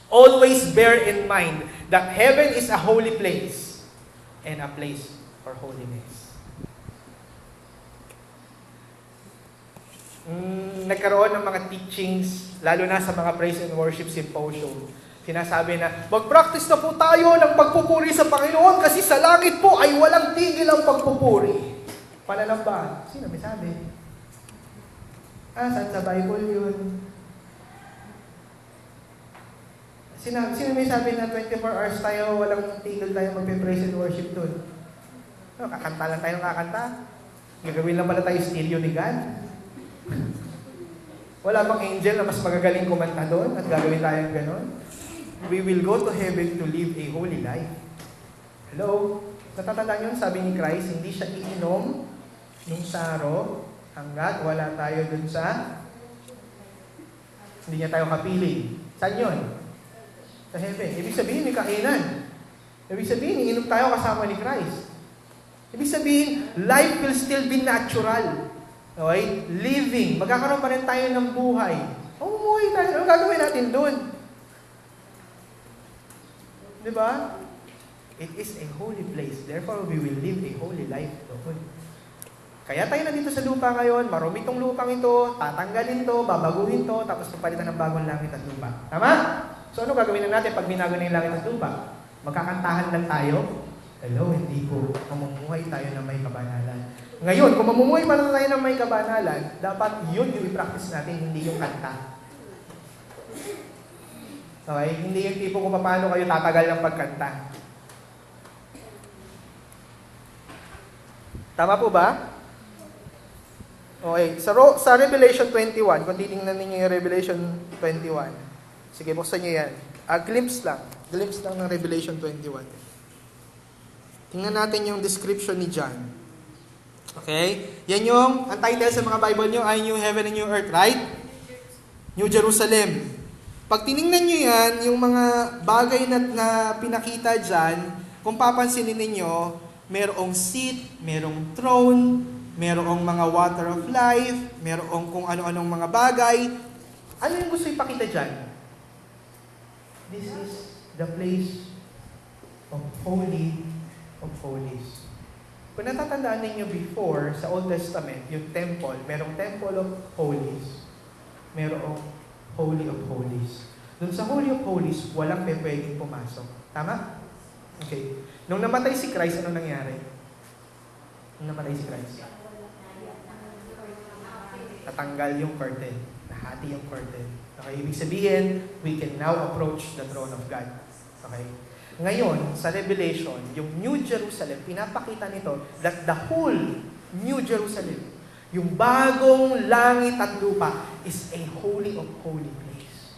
always bear in mind that heaven is a holy place and a place for holiness. Nagkaroon ng mga teachings, lalo na sa mga praise and worship symposium, Sinasabi na, mag-practice na po tayo ng pagpupuri sa Panginoon kasi sa langit po ay walang tigil ang pagpupuri. Pananambahan. Sino may sabi? Saan sa Bible yun? Sino may sabi na 24 hours tayo, walang tigil tayo magpe-praise and worship doon? Kakanta lang tayo kakanta. Gagawin lang pala tayo stereo ni God. Wala bang angel na mas magagaling kumanta doon at gagawin tayong ganon? We will go to heaven to live a holy life. Hello? Natatandaan yun, sabi ni Christ, hindi siya iinom nung saro hanggat wala tayo dun sa hindi niya tayo kapiling. Saan yun? Sa heaven. Ibig sabihin, may kainan. Ibig sabihin, iinom tayo kasama ni Christ. Ibig sabihin, life will still be natural. Okay? Living. Magkakaroon pa rin tayo ng buhay. Umuwi tayo. Ano gagawin natin doon? Diba? It is a holy place. Therefore, we will live a holy life doon. Kaya tayo nandito sa lupa ngayon, marumi itong lupang ito, tatanggalin to, babaguhin to, tapos papalitan ng bagong langit at lupa. Tama? So ano gagawin na natin pag binago na yung langit at lupa? Magkakantahan lang tayo? Hello, hindi po. Mamumuhay tayo ng may kabanalan. Ngayon, kung mamumuhay pa tayo ng may kabanalan, dapat yun yung i-practice natin, hindi yung kanta. Okay? Hindi yung tipo kung paano kayo tatagal ng pagkanta. Tama po ba? Okay. Sa Revelation 21, kung titingnan ninyo yung Revelation 21, sige, buksan nyo yan. Glimpse lang. Glimpse lang ng Revelation 21. Tingnan natin yung description ni John. Okay? Yan yung, ang title sa mga Bible nyo ay New Heaven and New Earth, right? New Jerusalem. Pag tiningnan nyo yan, yung mga bagay na pinakita dyan, kung papansinin ninyo, merong seat, merong throne, merong mga water of life, merong kung ano-anong mga bagay. Ano yung gusto ipakita dyan? This is the place of Holy of Holies. Kung natatandaan ninyo before, sa Old Testament, yung temple, merong Temple of Holies, merong Holy of Holies. Doon sa Holy of Holies, walang pwedeng pumasok. Tama? Okay. Nung namatay si Christ, ano nangyari? Nung namatay si Christ? Natanggal yung curtain. Nahati yung curtain. Okay, ibig sabihin, we can now approach the throne of God. Okay? Ngayon, sa Revelation, yung New Jerusalem, pinapakita nito that the whole New Jerusalem, yung bagong langit at lupa, is a holy of holy place.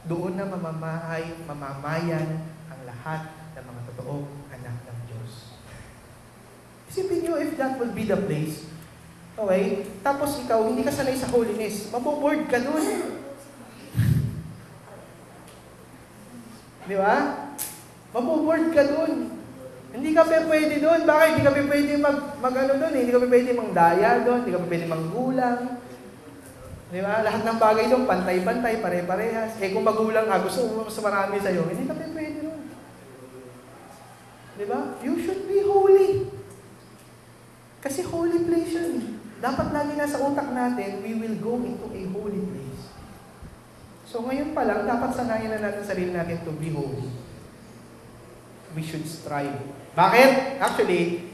Doon na mamamayan ang lahat ng mga totoong anak ng Diyos. Isipin nyo if that will be the place. Okay? Tapos ikaw, hindi ka sanay sa holiness. Maboboard ka doon. Di ba? Maboboard ka doon. Hindi ka pwede doon. Bakit? Hindi ka pwede mag-ano doon. Hindi ka pwede mangdaya doon. Hindi ka pwede manggulang. Di ba? Lahat ng bagay doon, pantay-pantay, pare-parehas. Kung magulang gusto mo mas marami sa'yo, hindi ka pwede doon. Di ba? You should be holy. Kasi holy place yun. Dapat lagi nasa utak natin, we will go into a holy place. So ngayon pa lang, dapat sanayin na natin sarili natin to be holy. We should strive. Bakit? Actually,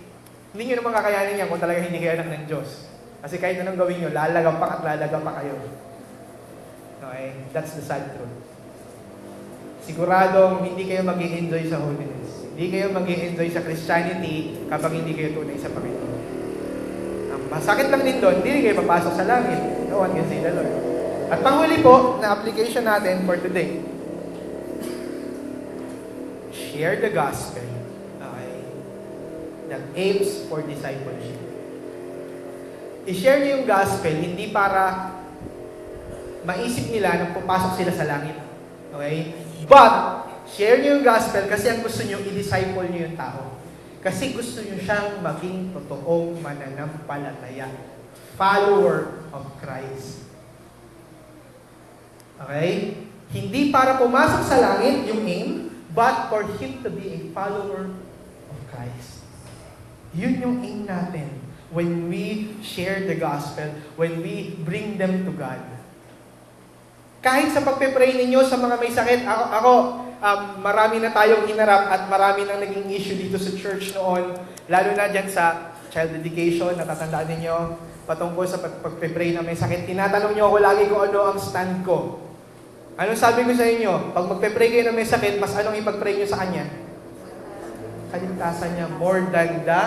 hindi nyo naman kakayanin yan kung talaga hindi kayo anak ng Diyos. Kasi kahit anong gawin nyo, lalagapak at lalagapak kayo. Okay? That's the sad truth. Siguradong hindi kayo mag-i-enjoy sa holiness. Hindi kayo mag-i-enjoy sa Christianity kapag hindi kayo tunay sa Panginoon. Masakit lang din doon, hindi kayo papasok sa langit. No one can say the Lord. At panghuli po, na application natin for today. Share the gospel. Okay? That aims for discipleship. I-share niyo yung gospel, hindi para maisip nila na pupasok sila sa langit. Okay? But, share niyo yung gospel kasi ang gusto niyo, i-disciple niyo yung tao. Kasi gusto niyo siyang maging totoong mananampalataya. Follower of Christ. Okay? Hindi para pumasok sa langit yung aim, but for him to be a follower of Christ. Yun yung aim natin when we share the gospel, when we bring them to God. Kahit sa pagpe-pray ninyo sa mga may sakit, marami na tayong hinarap at marami nang naging issue dito sa church noon, lalo na dyan sa child dedication, natatandaan ninyo, patungkol sa pagpe-pray na may sakit. Tinatanong niyo ako lagi kung ano ang stand ko. Anong sabi ko sa inyo? Pag magpe-pray kayo na may sakit, mas anong ipag-pray niyo sa kanya? Kaligtasan niya more than the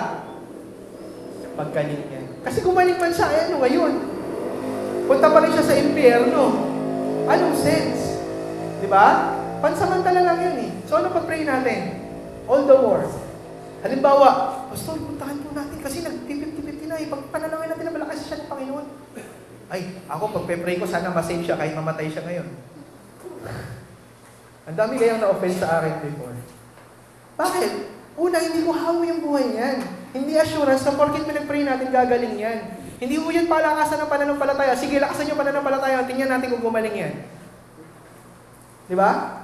paggaling niya. Kasi gumaling man siya, ano ngayon? Punta pa rin siya sa impyerno. Anong sense? Di ba? Pansamantala lang yun eh. So ano pag-pray natin? All the more. Halimbawa, Pastor, puntahan po natin kasi nag-50-50 na eh. Pag panalangin natin na malakas siya ng Panginoon. Ay, ako pag-pray ko, sana masave siya kahit mamatay siya ngayon. Ang dami kayang na-offend sa akin before. Bakit? Una, hindi ko hawi yung buhay niyan. Hindi assurance na porkit pinag-pray natin, gagaling yan. Hindi mo yan palakasan ng pananampalataya. Sige, lakasan yung pananampalataya. Tingnan natin kung gumaling yan. Di ba?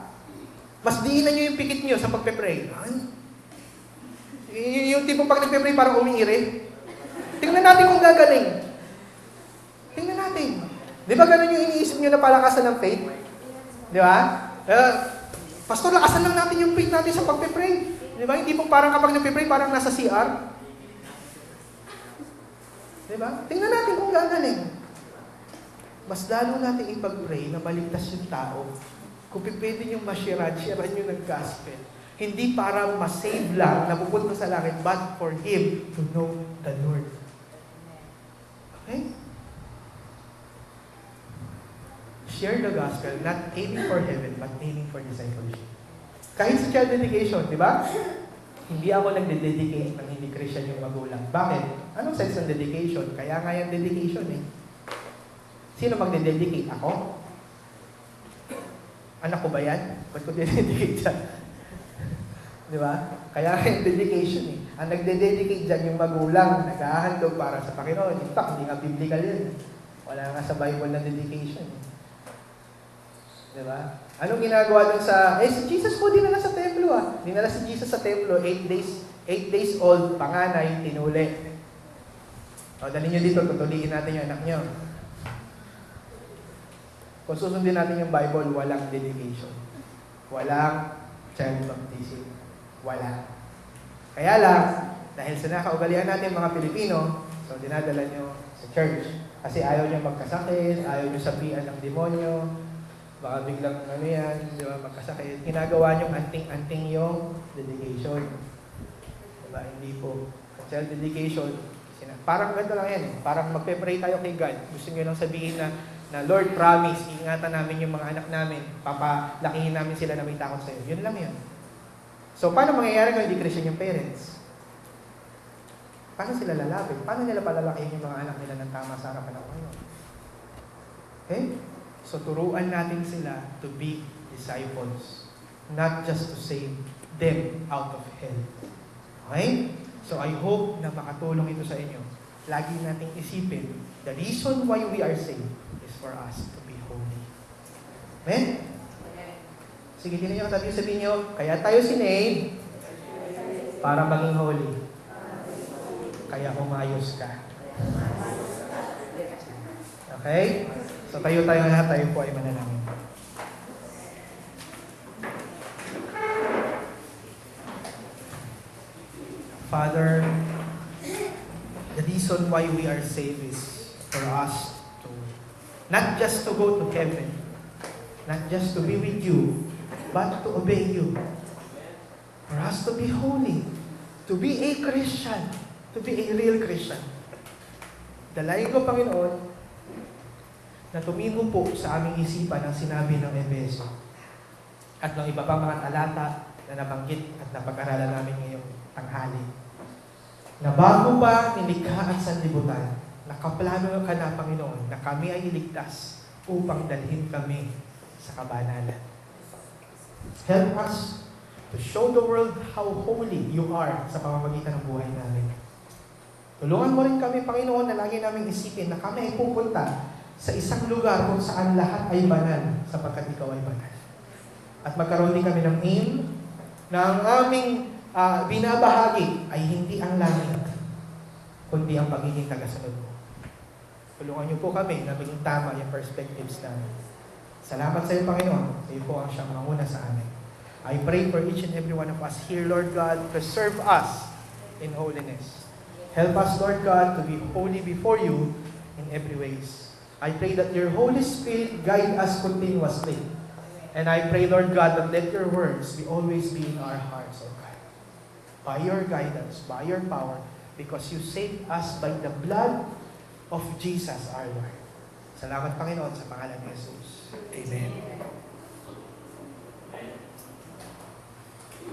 Mas diinan nyo yung pikit nyo sa pagpe-pray. Yung tipong pag nagpe-pray parang umiiri. Tingnan natin kung gagaling. Tingnan natin. Di ba ganun yung iniisip nyo na palakasan ng faith? Di ba? Pastor, lakasan lang natin yung faith natin sa pagpe-pray. Di ba? Hindi pong parang kapag nagpe-pray, parang nasa CR. Di ba? Tingnan natin kung gagaling. Mas lalo natin ipag-pray na maligtas yung tao. Kung pwede nyo ma-share nyo ng gospel. Hindi para ma-save lang na pupunta sa langit, but for him to know the Lord. Okay? Share the gospel, not aiming for heaven, but aiming for discipleship. Kahit sa child dedication, di ba? Hindi ako nagde-dedicate ng hindi Christian yung magulang. Bakit? Anong sense ng dedication? Kaya nga yung dedication eh. Sino magde-dedicate? Ako? Anak ko ba yan? Ba't ko dedicate dyan? Di ba? Kaya nga yung dedication eh. Ang nagde-dedicate dyan yung magulang, naghahandog para sa Panginoon. In fact, hindi nga biblical yun. Wala nga sa Bible na dedication eh. Diba? Anong ginagawa dun sa... si Jesus po dinala sa templo ah. Dinala si Jesus sa templo, 8 days old, panganay, tinuli. O, dali nyo dito, tutuliin natin yung anak nyo. Kung susundin natin yung Bible, walang dedication. Walang child baptism. Wala. Kaya lang, dahil sa nakaugalian natin mga Pilipino, so dinadala nyo sa church. Kasi ayaw nyo magkasakit, ayaw nyo sabihan ng demonyo, baka biglang di ba, magkasakit. Ginagawa nyo anting-anting yung dedication. Diba? Hindi po. Child dedication, parang ganito lang yan. Parang magpe-pray tayo kay God. Gusto nyo lang sabihin na Lord, promise, iingatan namin yung mga anak namin. Papalakihin namin sila na may takot sa'yo. Yun lang yun. So, paano mangyayari kung hindi Christian yung parents? Paano sila lalapit? Paano nila palalakihin yung mga anak nila ng tama sa harapan ng Panginoon? Okay? So, turuan natin sila to be disciples. Not just to save them out of hell. Okay? So, I hope na makatulong ito sa inyo. Lagi nating isipin, the reason why we are saved is for us to be holy. Amen? Sige, tinan nyo, sabihin nyo, kaya tayo sinave para maging holy. Kaya umayos ka. Okay? So tayo lahat, tayo po ay manalangin. Father, the reason why we are saved is for us to, not just to go to heaven, not just to be with you, but to obey you. For us to be holy, to be a Christian, to be a real Christian. Dalayan ko, Panginoon, na tumingo po sa aming isipan ang sinabi ng Efeso at ng iba pang mga talata na nabanggit at napag-aralan namin ngayong tanghali. Na bago pa nilikha ang sanlibutan, nakaplano ka na, Panginoon, na kami ay iligtas upang dalhin kami sa kabanalan. Help us to show the world how holy you are sa pamamagitan ng buhay namin. Tulungan mo rin kami, Panginoon, na lagi namin isipin na kami ay pupunta sa isang lugar kung saan lahat ay banal sapagkat ikaw ay banal. At magkaroon din kami ng aim na ang aming binabahagi ay hindi ang langit, kundi ang pagiging tagasunod mo. Tulungan niyo po kami na maging tama yung perspectives namin. Salamat sa iyo, Panginoon. Kayo po ang siyang manguna sa amin. I pray for each and every one of us here, Lord God, preserve us in holiness. Help us, Lord God, to be holy before you in every ways. I pray that your Holy Spirit guide us continuously. And I pray, Lord God, that let your words be always be in our hearts, O God. By your guidance, by your power, because you saved us by the blood of Jesus our Lord. Salamat, Panginoon, sa pangalan ni Jesus. Amen.